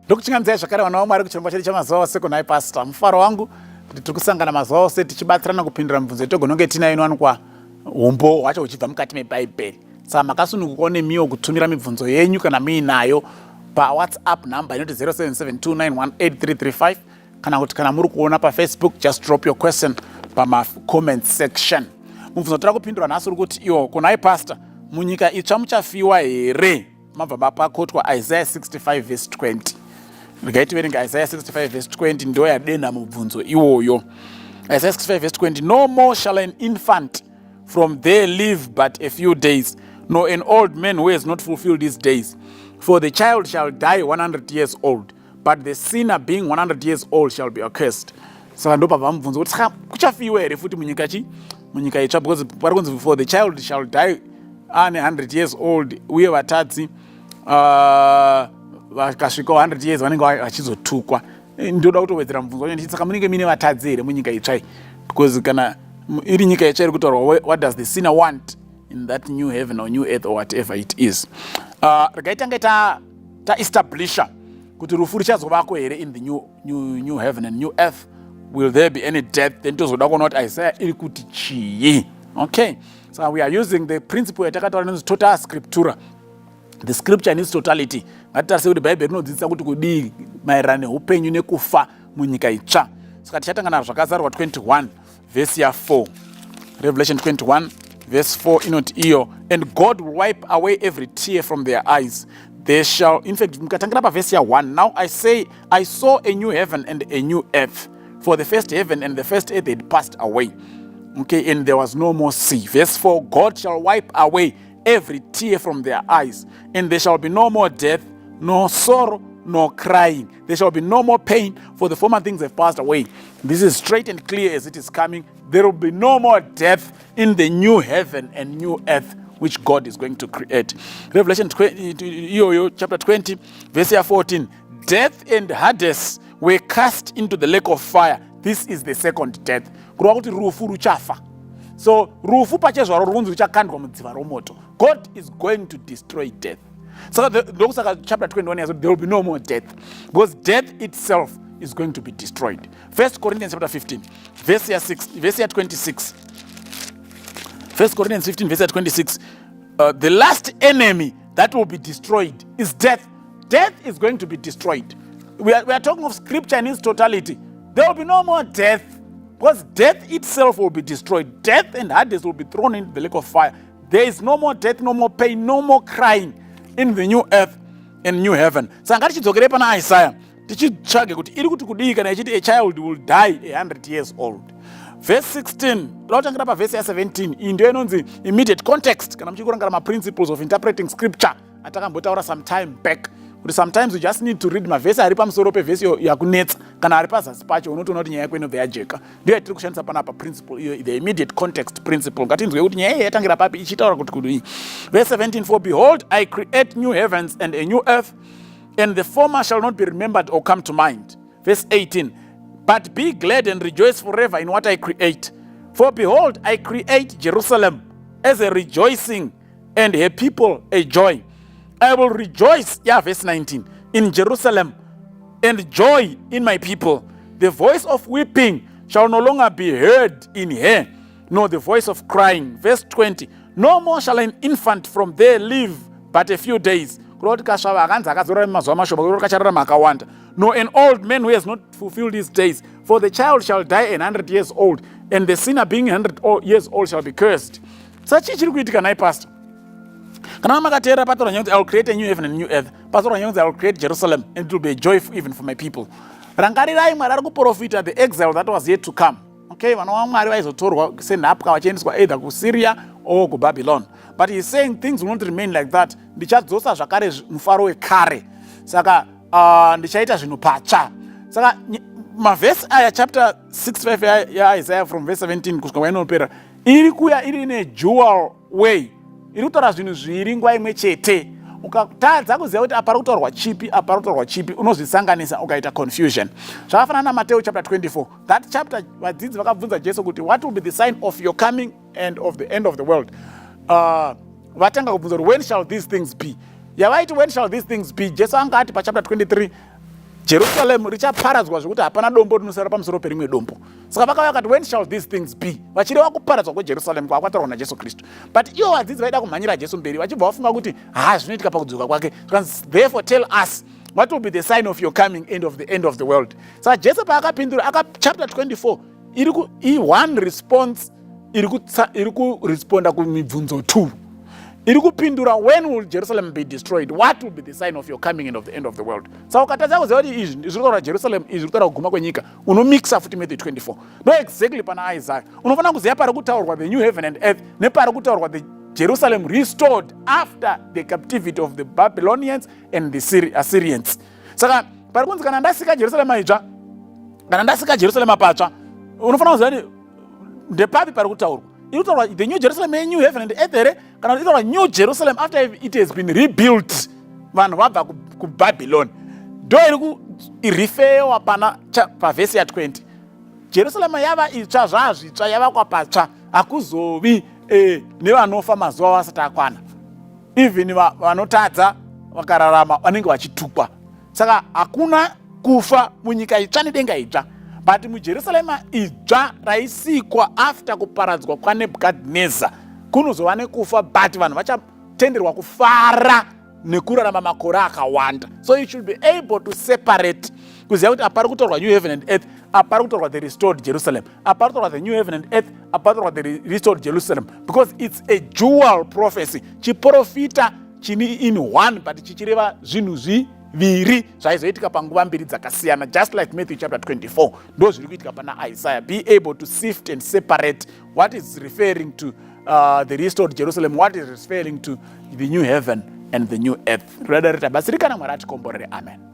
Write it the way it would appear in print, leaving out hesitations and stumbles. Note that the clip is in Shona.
Ndokuchingamdzai zvakare vana vaMwari kuchirongwa chedu chamazuva ose kunhai pastor. Mufaro wangu kuti tiri kusangana mazuva ose tichibatsirana kupindura mibvunzo yetogononge tinayo inowanikwa umbo hwacho huchibva mukati meBhaibheri. Saka makasunungukawo nemiwo kutumira mibvunzo yenyu kana muinayo paWhatsApp number inoti 0772918335 kana kuti kana muri kuona paFacebook just drop your question pama-comment section. Mubvunzo tiri kupindura nhasi uri kuti iwo kunhai pastor, munyika itsva muchafiwa here? Mabva papakotwa Isaiah 65 verse 20. Ndikaitiverenga Isaiah 65 verse 20 ndo yadenha mubvunzo iwoyo. Isaiah 65 verse 20, no more shall an infant from there live but a few days, nor an old man who has not fulfilled his days. For the child shall die 100 years old, but the sinner being 100 years old shall be accursed. Saka ndo pabva mubvunzo kuti saka kuchafiwa here futi munyika itsva, because pari kunzi for the child shall die ane 100 years old, uye vatadzi vakasvika 100 years vanenge vachizotukwa. Ndoda kutowedzera mubvunzo wacho ndichiti saka munenge mine vatadzi here munyika itsva, because kana iri nyika itsva iri kutaurwa what does the sinner want in that new heaven or new earth or whatever it is. Regai tange taestablisha kuti rufu richazovako here in the new heaven and new earth. Will there be any death? Then tozoda kuona kuti Isaiah iri kuti chii. Okay, so we are using the principle yatakataura inonzi total scriptura. The scripture needs totality. Ngatitarisa kuti Bhaibheri rinodzidzisa kuti kudii maererano neupenyu nekufa munyika itsva. Saka tichatanga zvakazarwa 21 verse ya 4. Revelation 21 verse 4 inoti iyo, and God will wipe away every tear from their eyes. They shall, in fact, mkatangira pa verse ya 1, now I say, I saw a new heaven and a new earth. For the first heaven and the first earth had passed away. Okay, and there was no more sea. Verse 4, God shall wipe away every tear from their eyes, and there shall be no more death, no sorrow, no crying. There shall be no more pain, for the former things have passed away. This is straight and clear as it is coming. There will be no more death in the new heaven and new earth which God is going to create. Revelation 20, chapter 20, verse 14. Death and Hades were cast into the lake of fire. This is the second death. Kureva kuti rufu ruchafa. So rufu pachezvaro runzi ruchakandwa mudziva romoto. God is going to destroy death. So ndokusaka chapter 21 yazo, there will be no more death, because death itself is going to be destroyed. 1 Corinthians chapter 15 verse 26. 1 Corinthians 15 verse 26. The last enemy that will be destroyed is death. Death is going to be destroyed. We are talking of scripture in its totality. There will be no more death, because death itself will be destroyed. Death and Hades will be thrown into the lake of fire. There is no more death, no more pain, no more crying in the new earth and new heaven. Saka ngatichidzokere pana Isaiah tichitsvage kuti iri kuti kudii kana ichiti a child will die 100 years old. Verse 16, lautangira pa verse 17, iyi ndiyo inonzi immediate context kana muchikurangara ma-principles of interpreting scripture atakambotaura some time back. Kuti sometimes you just need to read mavhesi ari pamusoro pevhesi yakunetsa kana ari pazasi pacho, unotoona kuti nyaya yako inobva yajeka. Ndiyo yatiri kushandisa panapa principle iyo, the immediate context principle. Ngatinzwe kuti nyaya iyi yatangira papi ichitaura kuti kudii. Verse 17, for behold, I create new heavens and a new earth, and the former shall not be remembered or come to mind. Verse 18, but be glad and rejoice forever in what I create. For behold, I create Jerusalem as a rejoicing, and her people a joy. I will rejoice, verse 19, in Jerusalem, and joy in my people. The voice of weeping shall no longer be heard in her, nor the voice of crying. Verse 20, no more shall an infant from there live but a few days. Nor an old man who has not fulfilled his days. For the child shall die 100 years old, and the sinner being 100 years old shall be cursed. Such chiri kuitika nai pastor. Kana makateera patora nyonzi, I will create a new heaven and a new earth. Patora nyonzi, I will create Jerusalem, and it will be a joy even for my people. Rangarirai Mwari ari kuprofita the exile that was yet to come. Okay, vana vaMwari vaizotorwa senhapwa vachiendeswa either kuSyria or kuBabylon. But he is saying things will not remain like that. Ndichadzosa zvakare mufaro wekare. Saka ndichaita zvinhu patsva. Saka mavhesi aya chapter 65 yaIsaiah from verse 17 kusvika kwainopera iri kuya iri in a dual way. Iri kutaura zvinhu zviri nguva imwe chete. Ukatadza kuziva kuti apa kutaurwa chipi unozvisanganisa ukaita confusion. Zvakafanana naMateo chapter 24. That chapter vadzidzi vakabvunza Jesu kuti what will be the sign of your coming and of the end of the world? Vatanga kubvunza kuti when shall these things be? Yavaiti when shall these things be? Jesu angati pa chapter 23, Jerusalem richaparadzwa zvokuti hapana dombo rinosara pamusoro perimwe dombo. Saka vakauya vakati, when shall these things be? Vachireva kuparadzwa kweJerusalem kwakataurwa naJesu Kristu. But ivo vadzidzi vaida kumhanyira Jesu mberi vachibva vafunga kuti zvinoitika pakudzoka kwake. Therefore tell us what will be the sign of your coming, end of the world. Saka Jesu paakapindura chapter 24 one response iri kuresponda kumibvunzo 2. Iri kupindura, when will Jerusalem be destroyed? What will be the sign of your coming and of the end of the world? Saka ukatadza kuziva kuti izvi zviri kutaura Jerusalem, izvi zviri kutaura kuguma kwenyika, unomixa futi Matthew 24. No exactly pana Isaiah. Unofanira kuziva pari kutaurwa the new heaven and earth, nepari kutaurwa the Jerusalem restored after the captivity of the Babylonians and the Assyrians. Saka pari kunzi kana ndasika Jerusalem itsva, kana ndasika Jerusalem patsva, unofanira kuziva kuti ndepapi pari kutaurwa. The new Jerusalem, a new heaven and earth here, kana itaura new Jerusalem after it has been rebuilt. Vanhu vabva kuBabylon. Do iri rifewa pana verse ya 20. Jerusalem yava itsva zvazvitsva yava kwapatsva, hakuzovi nevanofa mazuva vasati akwana. Even vanotadza vakararama vanenge vachitukwa. Saka hakuna kufa munyika itsva nedenga itsva. But muJerusalem idzva raisikwa after kuparadzwa kwaNebukadnezar kunozova nekufa, but vanhu vachatenderwa kufara nekurarama makore akawanda. So you should be able to separate kuziva kuti apari kutorwa new heaven and earth, apari kutorwa the restored Jerusalem, apari kutorwa the new heaven and earth, apari kutorwa the restored Jerusalem, because it's a dual prophecy. Chiprofita chini in one, but chichireva zvinhu zviviri zvaizoitika panguva mbiri dzakasiyana, just like Matthew chapter 24. Ndo zviri kuitika pana Isaiah. Be able to sift and separate what is referring to the restored Jerusalem, what is referring to the new heaven and the new earth. Basi rikana Mwari atikomborere. Amen.